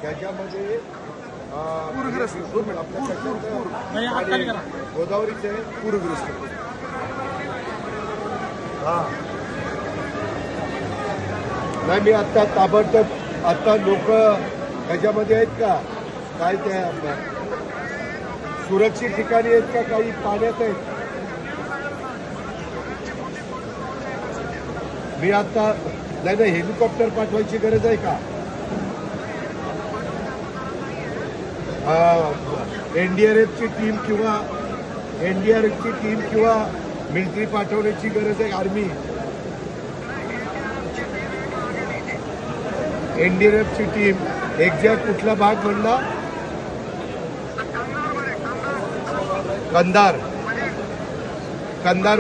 त्याच्यामध्ये गोदावरीचे पूरग्रस्त नाही मी आता ताबडतोब आता लोक ह्याच्यामध्ये आहेत का काय त्या सुरक्षित ठिकाणी आहेत का काही पाण्यात आहेत मी आता नाही हेलिकॉप्टर पाठवायची गरज आहे का एनडीआरएफची टीम किंवा मिलिटरी पाठवण्याची गरज आहे आर्मी एनडीआरएफची टीम एक्झॅक्ट कुठला भाग म्हणला कंधार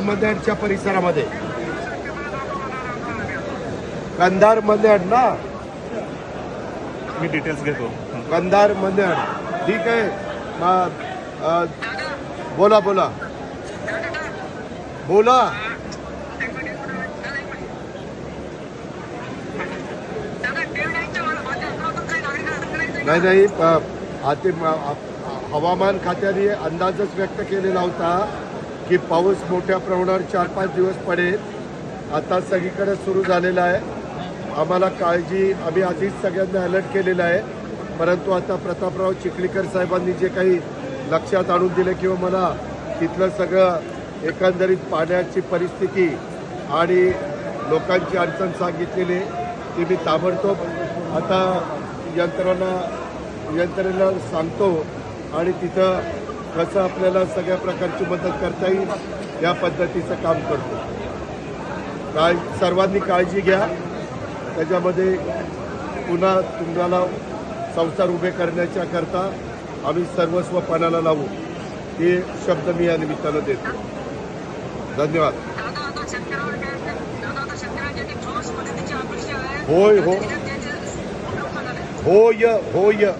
मंदडच्या परिसरामध्ये कंधार मंदड ना मी डिटेल्स घेतो कंधार मंदड ठीक आहे बोला नाही हवामान खात्याने अंदाजच व्यक्त केलेला होता की पाऊस मोठ्या प्रमाणावर 4-5 दिवस पडेल आता सगळीकडे सुरू झालेला आहे आम्हाला काळजी आम्ही आधीच सगळ्यांना अलर्ट केलेला आहे परंतु आता प्रतापराव चिखलीकर साहेबांनी जे काही लक्षात आणून दिले किंवा मला तिथलं सगळं एकंदरीत पाण्याची परिस्थिती आणि लोकांची अडचण सांगितलेली ती मी ताबडतोब आता यंत्रणेला सांगतो आणि तिथं कसं आपल्याला सगळ्या प्रकारची मदत करता येईल या पद्धतीचं काम करतो सर्वांनी काळजी घ्या त्याच्यामध्ये पुन्हा तुम्हाला संसार उभे करण्याच्या करता आम्ही सर्वस्व पणाला लावू हे शब्द मी या निमित्तानं देतो धन्यवाद होय